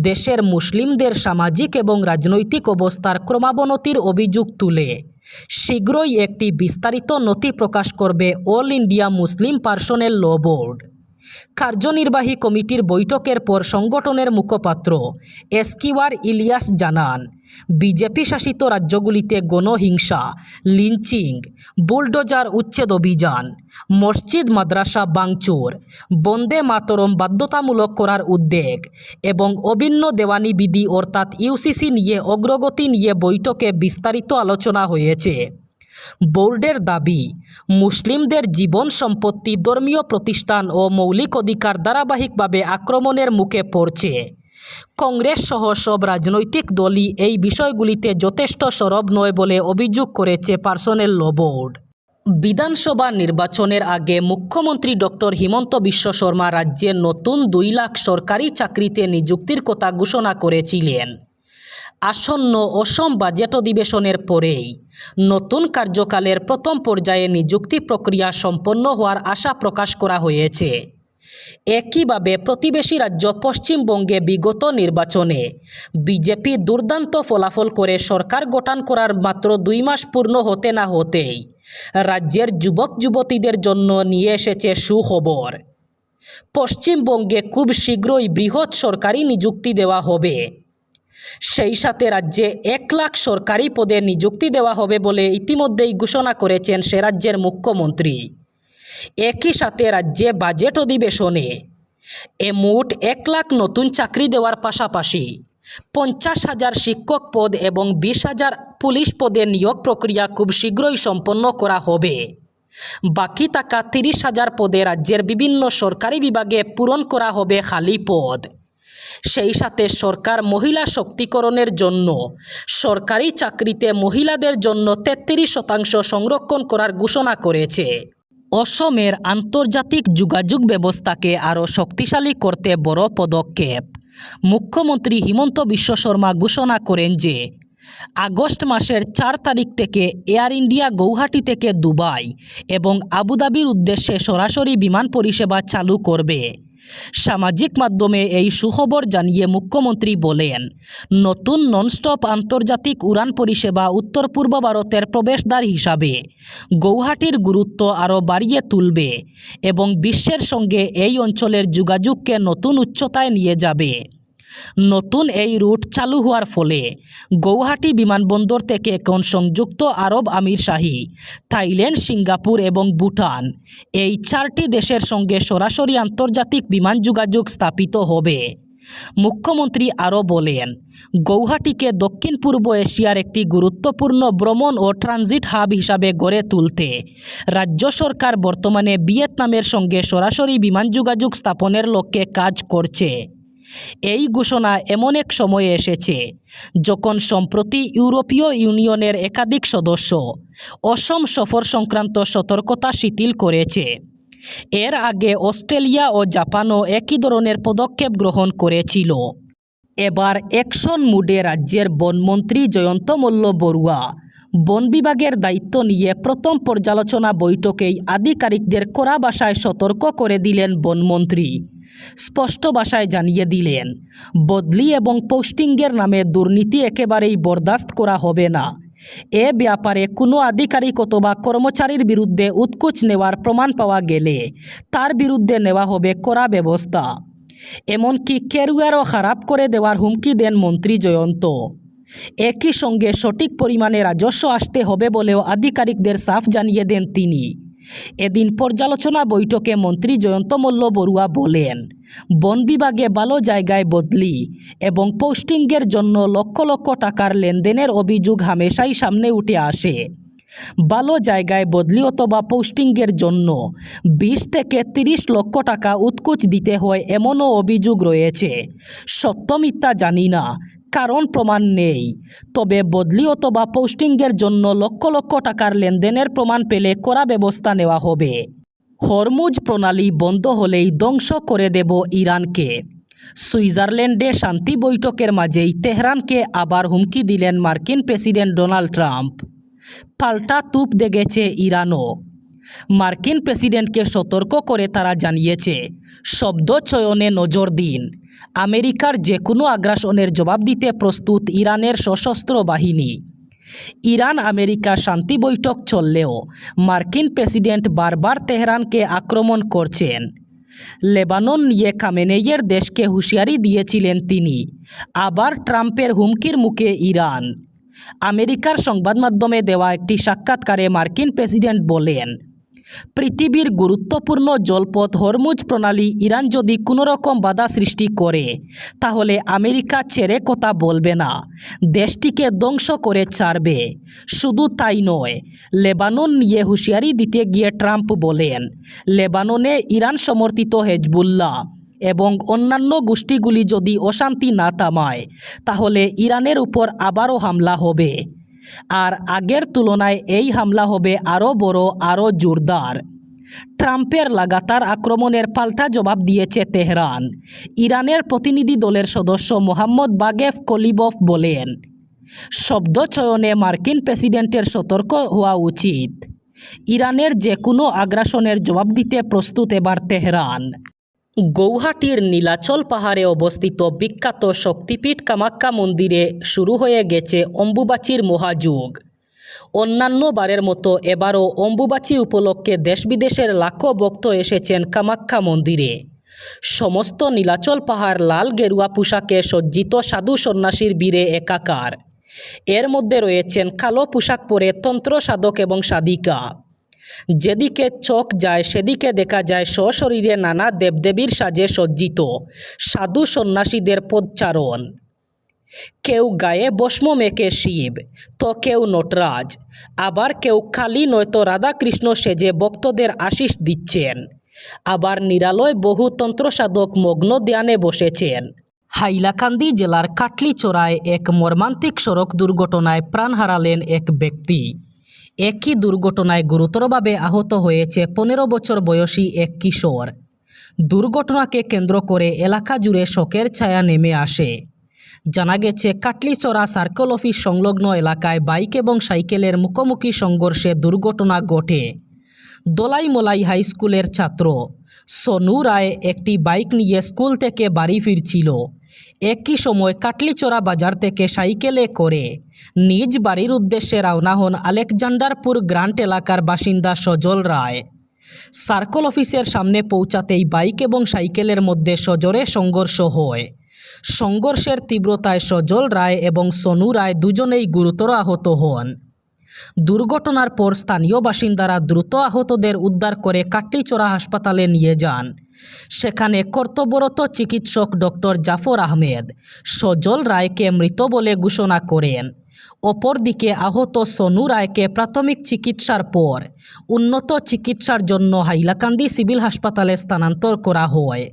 দেশের মুসলিমদের সামাজিক এবং রাজনৈতিক অবস্থার ক্রমাবনতির অভিযোগ তুলে শীঘ্রই একটি বিস্তারিত নথি প্রকাশ করবে অল ইন্ডিয়া মুসলিম পার্সোনেল ল বোর্ড। কার্যনির্বাহী কমিটির বৈঠকের পর সংগঠনের মুখপাত্র এসকিওয়ার ইলিয়াস জানান, বিজেপি শাসিত রাজ্যগুলিতে গণহিংসা, লিঞ্চিং, বুলডোজার উচ্ছেদ অভিযান, মসজিদ মাদ্রাসা ভাঙচুর, বন্দে মাতরম বাধ্যতামূলক করার উদ্যোগ এবং অভিন্ন দেওয়ানি বিধি অর্থাৎ ইউসিসি নিয়ে অগ্রগতি নিয়ে বৈঠকে বিস্তারিত আলোচনা হয়েছে। বোর্ডের দাবি, মুসলিমদের জীবন সম্পত্তি, ধর্মীয় প্রতিষ্ঠান ও মৌলিক অধিকার ধারাবাহিকভাবে আক্রমণের মুখে পড়ছে। কংগ্রেস সহ সব রাজনৈতিক দলই এই বিষয়গুলিতে যথেষ্ট সরব নয় বলে অভিযোগ করেছে পার্সোনেল ল বোর্ড। বিধানসভা নির্বাচনের আগে মুখ্যমন্ত্রী ডক্টর হিমন্ত বিশ্ব শর্মা রাজ্যে নতুন 2 লাখ সরকারি চাকরিতে নিযুক্তির কথা ঘোষণা করেছিলেন। আসন্ন অসম বাজেট অধিবেশনের পরেই নতুন কার্যকালের প্রথম পর্যায়ে নিযুক্তি প্রক্রিয়া সম্পন্ন হওয়ার আশা প্রকাশ করা হয়েছে। একইভাবে প্রতিবেশী রাজ্য পশ্চিমবঙ্গে বিগত নির্বাচনে বিজেপি দুর্দান্ত ফলাফল করে সরকার গঠন করার মাত্র 2 মাস পূর্ণ হতে না হতেই রাজ্যের যুবক যুবতীদের জন্য নিয়ে এসেছে সুখবর। পশ্চিমবঙ্গে খুব শীঘ্রই বৃহৎ সরকারি নিযুক্তি দেওয়া হবে। সেই সাথে রাজ্যে 1 লাখ সরকারি পদে নিযুক্তি দেওয়া হবে বলে ইতিমধ্যেই ঘোষণা করেছেন সে রাজ্যের মুখ্যমন্ত্রী। একই সাথে রাজ্যে বাজেট অধিবেশনে মোট 1 লাখ নতুন চাকরি দেওয়ার পাশাপাশি 50,000 শিক্ষক পদ এবং 20,000 পুলিশ পদে নিয়োগ প্রক্রিয়া খুব শীঘ্রই সম্পন্ন করা হবে। বাকি থাকা 30,000 পদে রাজ্যের বিভিন্ন সরকারি বিভাগে পূরণ করা হবে খালি পদ। সেই সাথে সরকার মহিলা শক্তিকরণের জন্য সরকারি চাকরিতে মহিলাদের জন্য 33% সংরক্ষণ করার ঘোষণা করেছে। অসমের আন্তর্জাতিক যোগাযোগ ব্যবস্থাকে আরও শক্তিশালী করতে বড় পদক্ষেপ। মুখ্যমন্ত্রী হিমন্ত বিশ্ব শর্মা ঘোষণা করেন যে আগস্ট মাসের 4 তারিখ থেকে এয়ার ইন্ডিয়া গৌহাটি থেকে দুবাই এবং আবুধাবির উদ্দেশ্যে সরাসরি বিমান পরিষেবা চালু করবে। সামাজিক মাধ্যমে এই সুখবর জানিয়ে মুখ্যমন্ত্রী বলেন, নতুন ননস্টপ আন্তর্জাতিক উড়ান পরিষেবা উত্তর পূর্ব ভারতের প্রবেশদ্বার হিসাবে গৌহাটির গুরুত্ব আরও বাড়িয়ে তুলবে এবং বিশ্বের সঙ্গে এই অঞ্চলের যোগাযোগকে নতুন উচ্চতায় নিয়ে যাবে। নতুন এই রুট চালু হওয়ার ফলে গৌহাটি বিমানবন্দর থেকে এখন সংযুক্ত আরব আমিরশাহী, থাইল্যান্ড, সিঙ্গাপুর এবং ভুটান এই 4টি দেশের সঙ্গে সরাসরি আন্তর্জাতিক বিমান যোগাযোগ স্থাপিত হবে। মুখ্যমন্ত্রী আরও বলেন, গৌহাটিকে দক্ষিণ পূর্ব এশিয়ার একটি গুরুত্বপূর্ণ ভ্রমণ ও ট্রানজিট হাব হিসাবে গড়ে তুলতে রাজ্য সরকার বর্তমানে ভিয়েতনামের সঙ্গে সরাসরি বিমান যোগাযোগ স্থাপনের লক্ষ্যে কাজ করছে। এই ঘোষণা এমন এক সময়ে এসেছে যখন সম্প্রতি ইউরোপীয় ইউনিয়নের একাধিক সদস্য অসম সফর সংক্রান্ত সতর্কতা শিথিল করেছে। এর আগে অস্ট্রেলিয়া ও জাপানও একই ধরনের পদক্ষেপ গ্রহণ করেছিল। এবার অ্যাকশন মুডে রাজ্যের বনমন্ত্রী জয়ন্ত মল্ল বড়ুয়া বন বিভাগের দায়িত্ব নিয়ে প্রথম পর্যালোচনা বৈঠকেই আধিকারিকদের কড়া ভাষায় সতর্ক করে দিলেন বনমন্ত্রী। স্পষ্ট ভাষায় জানিয়ে দিলেন, বদলি এবং পোস্টিংয়ের নামে দুর্নীতি একেবারেই বরদাস্ত করা হবে না। এ ব্যাপারে কোনো আধিকারিক অথবা কর্মচারীর বিরুদ্ধে উৎকোচ নেওয়ার প্রমাণ পাওয়া গেলে তার বিরুদ্ধে নেওয়া হবে কড়া ব্যবস্থা। এমনকি ক্যারিয়ারও খারাপ করে দেওয়ার হুমকি দেন মন্ত্রী জয়ন্ত। একই সঙ্গে সঠিক পরিমাণে রাজস্ব আসতে হবে বলেও আধিকারিকদের সাফ জানিয়ে দেন তিনি। এদিন পর্যালোচনা বৈঠকে মন্ত্রী জয়ন্ত মল্ল বড়ুয়া বলেন, বন বিভাগে ভালো জায়গায় বদলি এবং পোস্টিংয়ের জন্য লক্ষ লক্ষ টাকার লেনদেনের অভিযোগ হামেশাই সামনে উঠে আসে। ভালো জায়গায় বদলি অথবা পোস্টিংয়ের জন্য 20 থেকে 30 লক্ষ টাকা উৎকোচ দিতে হয় এমনও অভিযোগ রয়েছে। সত্য মিথ্যা জানি না, কারণ প্রমাণ নেই। তবে বদলি অথবা পোস্টিংয়ের জন্য লক্ষ লক্ষ টাকার লেনদেনের প্রমাণ পেলে কড়া ব্যবস্থা নেওয়া হবে। হরমুজ প্রণালী বন্ধ হলেই ধ্বংস করে দেব ইরানকে। সুইজারল্যান্ডে শান্তি বৈঠকের মাঝেই তেহরানকে আবার হুমকি দিলেন মার্কিন প্রেসিডেন্ট ডোনাল্ড ট্রাম্প। পাল্টা তুপ দেখেছে ইরানও। মার্কিন প্রেসিডেন্টকে সতর্ক করে তারা জানিয়েছে, শব্দ চয়নে নজর দিন। আমেরিকার যে কোনো আগ্রাসনের জবাব দিতে প্রস্তুত ইরানের সশস্ত্র বাহিনী। ইরান আমেরিকা শান্তি বৈঠক চললেও মার্কিন প্রেসিডেন্ট বারবার তেহরানকে আক্রমণ করছেন। লেবানন নিয়ে খামেনেইয়ের দেশকে হুঁশিয়ারি দিয়েছিলেন তিনি। আবার ট্রাম্পের হুমকির মুখে ইরান। আমেরিকার সংবাদ মাধ্যমে দেওয়া একটি সাক্ষাৎকারে মার্কিন প্রেসিডেন্ট বলেন, পৃথিবীর গুরুত্বপূর্ণ জলপথ হরমুজ প্রণালী ইরান যদি কোনো রকম বাধা সৃষ্টি করে তাহলে আমেরিকা ছেড়ে কথা বলবে না, দেশটিকে ধ্বংস করে ছাড়বে। শুধু তাই নয়, লেবানন নিয়ে হুঁশিয়ারি দিতে গিয়ে ট্রাম্প বলেন, লেবাননে ইরান সমর্থিত হেজবুল্লাহ এবং অন্যান্য গোষ্ঠীগুলি যদি অশান্তি না থামায় তাহলে ইরানের উপর আবারও হামলা হবে। আর আগের তুলনায় এই হামলা হবে আরও বড়, আরও জোরদার। ট্রাম্পের লাগাতার আক্রমণের পাল্টা জবাব দিয়েছে তেহরান। ইরানের প্রতিনিধি দলের সদস্য মোহাম্মদ বাগেভ কলিবফ বলেন, শব্দ চয়নে মার্কিন প্রেসিডেন্টের সতর্ক হওয়া উচিত। ইরানের যে কোনো আগ্রাসনের জবাব দিতে প্রস্তুত এবার তেহরান। গৌহাটির নীলাচল পাহাড়ে অবস্থিত বিখ্যাত শক্তিপীঠ কামাখ্যা মন্দিরে শুরু হয়ে গেছে অম্বুবাচীর মহাযুগ। অন্যান্য বারের মতো এবারও অম্বুবাচী উপলক্ষে দেশ বিদেশের লাখো ভক্ত এসেছেন কামাখ্যা মন্দিরে। সমস্ত নীলাচল পাহাড় লাল গেরুয়া পোশাকে সজ্জিত সাধু সন্ন্যাসীর ভিড়ে একাকার। এর মধ্যে রয়েছেন কালো পোশাক পরে তন্ত্র সাধক এবং সাধিকা। যেদিকে চোখ যায় সেদিকে দেখা যায় সশরীরে নানা দেবদেবীর সাজে সজ্জিত সাধু সন্ন্যাসীদের পদচারণ। কেউ গায়ে ভস্ম মেখে শিব, তো কেউ নটরাজ, আবার কেউ কালী নয়তো রাধাকৃষ্ণ সেজে ভক্তদের আশীষ দিচ্ছেন। আবার নিরালয় বহু তন্ত্রসাধক মগ্ন ধ্যানে বসেছেন। হাইলাকান্দি জেলার কাটলিচড়ায় এক মর্মান্তিক সড়ক দুর্ঘটনায় প্রাণ হারালেন এক ব্যক্তি। একই দুর্ঘটনায় গুরুতরভাবে আহত হয়েছে 15 বছর বয়সী এক কিশোর। দুর্ঘটনাকে কেন্দ্র করে এলাকা জুড়ে শোকের ছায়া নেমে আসে। জানা গেছে, কাটলিচড়া সার্কেল অফিস সংলগ্ন এলাকায় বাইক এবং সাইকেলের মুখোমুখি সংঘর্ষে দুর্ঘটনা ঘটে। দোলাইমলাই হাই স্কুলের ছাত্র সোনু রায় একটি বাইক নিয়ে স্কুল থেকে বাড়ি ফিরছিল। একই সময় কাটলিচড়া বাজার থেকে সাইকেলে করে নিজ বাড়ির উদ্দেশ্যে রওনা হন আলেকজান্ডারপুর গ্রান্ট এলাকার বাসিন্দা সজল রায়। সার্কেল অফিসের সামনে পৌঁছাতেই বাইক এবং সাইকেলের মধ্যে সজোরে সংঘর্ষ হয়। সংঘর্ষের তীব্রতায় সজল রায় এবং সোনু রায় দুজনেই গুরুতর আহত হন। দুর্ঘটনার পর স্থানীয় বাসিন্দারা দ্রুত আহতদের উদ্ধার করে কাটলিচড়া হাসপাতালে নিয়ে যান। সেখানে কর্তব্যরত চিকিৎসক ডক্টর জাফর আহমেদ সজল রায়কে মৃত বলে ঘোষণা করেন। অপরদিকে আহত সোনু রায়কে প্রাথমিক চিকিৎসার পর উন্নত চিকিৎসার জন্য হাইলাকান্দি সিভিল হাসপাতালে স্থানান্তর করা হয়।